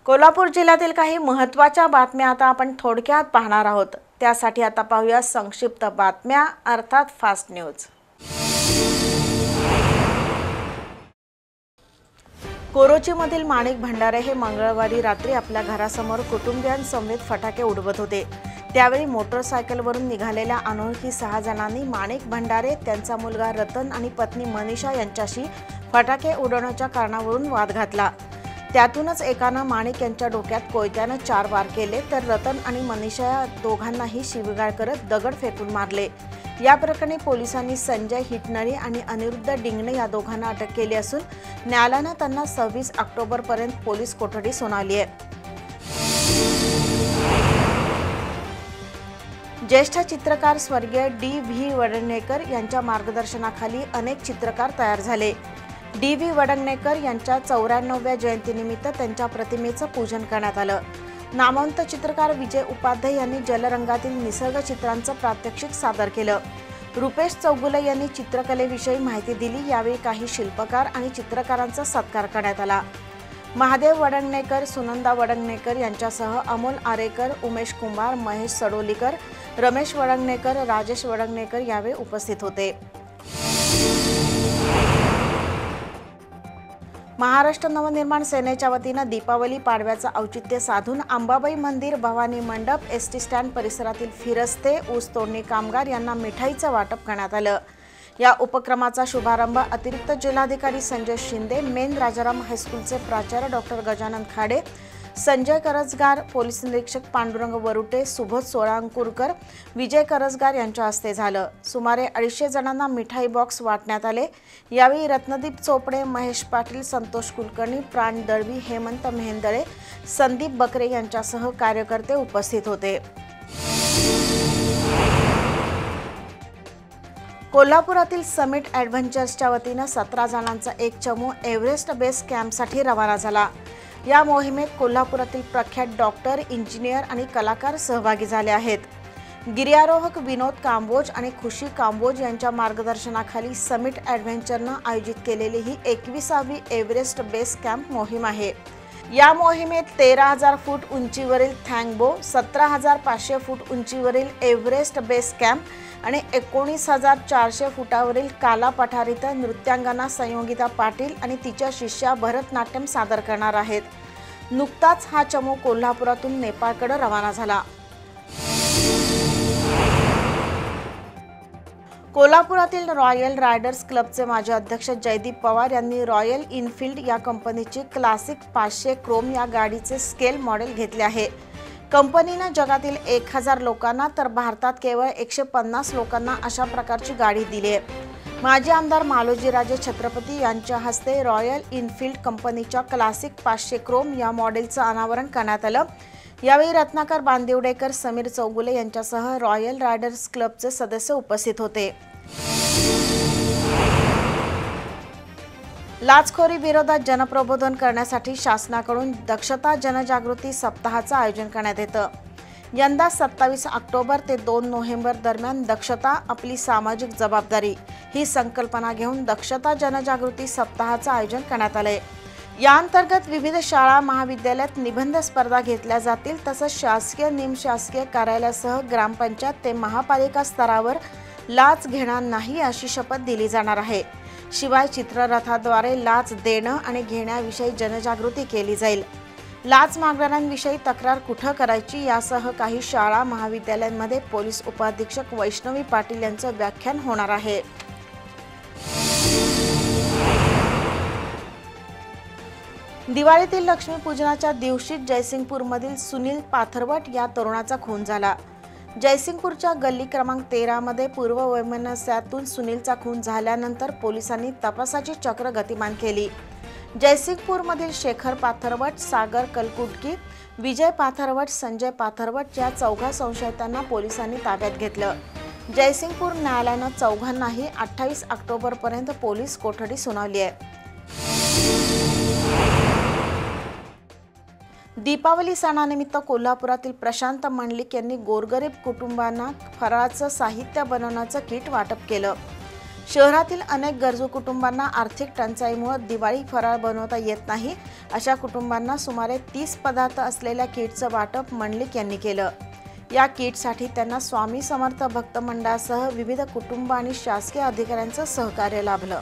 कोल्हापूर जिल्ह्यातील काही महत्त्वाच्या बातम्या आता आपण थोडक्यात पाहणार आहोत। त्यासाठी आता पाहूया संक्षिप्त बातम्या अर्थात फास्ट न्यूज। कोरोचीमधील माणिक भंडारे हे मंगळवारी रात्री आपल्या घरासमोर कुटुंबियांसमवेत फटाके उडवत होते। त्यावेळी मोटरसायकलवरून निघालेल्या अनोळखी 6 जणांनी माणिक भंडारे, त्यांचा मुलगा रतन आणि पत्नी मनीषा यांच्याशी फटाके उडवण्याच्या कारणावरून वाद घातला। त्यातूनच एकानं माणिक यांच्या डोक्यात कोयत्यानं 4 वार केले, तर रतन आणि मनीषा या दोघांनाही शिवीगाळ करत दगड फेकून मारले। या प्रकरणी पोलिसांनी संजय हिटनरी आणि अनिरुद्ध डिंगणे या दोघांना अटक केली असून न्यायालयानं त्यांना 26 ऑक्टोबरपर्यंत पोलीस कोठडी सुनावली आहे। ज्येष्ठ चित्रकार स्वर्गीय डी.व्ही. वडंगनेकर यांच्या मार्गदर्शनाखाली अनेक चित्रकार तयार झाले। डी.व्ही. वडंगनेकर यांच्या 94व्या जयंतीनिमित्त त्यांच्या प्रतिमेचं पूजन करण्यात आलं। नामवंत चित्रकार विजय उपाध्याय यांनी जलरंगातील निसर्ग चित्रांचं प्रात्यक्षिक सादर केलं। रुपेश चौगुले यांनी चित्रकलेविषयी माहिती दिली। यावेळी काही शिल्पकार आणि चित्रकारांचा सत्कार करण्यात आला। महादेव वडंगनेकर, सुनंदा वडंगनेकर यांच्यासह अमोल आरेकर, उमेश कुंभार, महेश सडोलीकर, रमेश वडंगनेकर, राजेश वडंगनेकर यावेळी उपस्थित होते। महाराष्ट्र नवनिर्माण सेनेच्या वतीनं दीपावली पाडव्याचं औचित्य साधून अंबाबाई मंदिर, भवानी मंडप, एसटी स्टँड परिसरातील फिरस्ते, ऊस तोडणी कामगार यांना मिठाईचं वाटप करण्यात आलं। या उपक्रमाचा शुभारंभ अतिरिक्त जिल्हाधिकारी संजय शिंदे, मेन राजाराम हायस्कूलचे प्राचार्य डॉक्टर गजानन खाडे, संजय करजगार, पोलीस निरीक्षक पांडुरंग वरुटे, सुबोध सोळांकुरकर, विजय करजगार यांच्या हस्ते झालं। सुमारे 250 जणांना मिठाई बॉक्स वाटण्यात आले। यावेळी रत्नदीप चोपडे, महेश पाटील, संतोष कुलकर्णी, प्राण दळवी, हेमंत मेहेंदळे, संदीप बकरे यांच्यासह कार्यकर्ते उपस्थित होते। कोल्हापुरातील समिट ॲडव्हेंचर्सच्या वतीनं 17 जणांचा एक चमू एव्हरेस्ट बेस कॅम्पसाठी रवाना झाला। या मोहिमेत कोल्हापुरातील प्रख्यात डॉक्टर, इंजिनियर आणि कलाकार सहभागी झाले आहेत। गिर्यारोहक विनोद कांबोज आणि खुशी कांबोज यांच्या मार्गदर्शनाखाली समिट ॲडव्हेंचरनं आयोजित केलेली ही 21वी एव्हरेस्ट बेस कॅम्प मोहीम आहे। या मोहिमेत 13,000 फूट उंचीवरील थँगबो, 17,500 फूट उंचीवरील एव्हरेस्ट बेस कॅम्प आणि 19,400 फुटावरील काला पठारीत नृत्यांगना संयोगिता पाटील आणि तिच्या शिष्या भरतनाट्यम सादर करणार आहेत। नुकताच हा चमू कोल्हापुरातून नेपाळकडे रवाना झाला। कोल्हापुरातील रॉयल रायडर्स क्लबचे माजी अध्यक्ष जयदीप पवार यांनी रॉयल इनफील्ड या कंपनीची क्लासिक 500 क्रोम या गाडीचे स्केल मॉडेल घेतले आहे। कंपनीने जगातील 1000 लोकांना तर भारतात केवळ 150 लोकांना अशा प्रकारची गाडी दिली आहे। माजी आमदार मालोजीराजे छत्रपती यांच्या हस्ते रॉयल इनफील्ड कंपनीच्या क्लासिक 500 क्रोम या मॉडेलचं अनावरण करण्यात आलं। यावेळी रत्नाकर बांदिवडेकर, समीर चौगुले यांच्यासह रॉयल रायडर्स क्लबचे सदस्य उपस्थित होते। लाचखोरी विरोधात जनप्रबोधन करण्यासाठी शासनाकडून दक्षता जनजागृती सप्ताहाचं आयोजन करण्यात येतं। यंदा 27 ऑक्टोबर ते 2 नोव्हेंबर दरम्यान दक्षता आपली सामाजिक जबाबदारी ही संकल्पना घेऊन दक्षता जनजागृती सप्ताहाचं आयोजन करण्यात आलंय। या अंतर्गत विविध शाळा, महाविद्यालयात निबंध स्पर्धा घेतल्या जातील। तसंच शासकीय, निमशासकीय कार्यालयासह ग्रामपंचायत ते महापालिका स्तरावर लाच घेणार नाही अशी शपथ दिली जाणार आहे। शिवाय चित्ररथाद्वारे लाच देणं आणि घेण्याविषयी जनजागृती केली जाईल। लाच मागणाऱ्यांविषयी तक्रार कुठं करायची यासह काही शाळा, महाविद्यालयांमध्ये पोलीस उपाधीक्षक वैष्णवी पाटील यांचं व्याख्यान होणार आहे। दिवाळीतील लक्ष्मीपूजनाच्या दिवशी जयसिंगपूरमधील सुनील पाथरवट या तरुणाचा खून झाला। जयसिंगपूरच्या गल्ली क्रमांक 13 मध्ये पूर्व वैमनस्यातून सुनीलचा खून झाल्यानंतर पोलिसांनी तपासाची चक्र गतिमान केली। जयसिंगपूरमधील शेखर पाथरवट, सागर कलकुटकी, विजय पाथरवट, संजय पाथरवट या 4 संशयितांना पोलिसांनी ताब्यात घेतलं। जयसिंगपूर न्यायालयानं चौघांनाही 28 ऑक्टोबरपर्यंत पोलीस कोठडी सुनावली आहे। दीपावली सणानिमित्त कोल्हापुरातील प्रशांत मंडलिक यांनी गोरगरीब कुटुंबांना फराळाचं साहित्य बनवण्याचं किट वाटप केलं। शहरातील अनेक गरजू कुटुंबांना आर्थिक टंचाईमुळे दिवाळी फराळ बनवता येत नाही. अशा कुटुंबांना सुमारे 30 पदार्थ असलेल्या किटचं वाटप मंडलिक यांनी केलं. या किटसाठी त्यांना स्वामी समर्थ भक्त मंडळासह विविध कुटुंब आणि शासकीय अधिकाऱ्यांचं सहकार्य लाभलं.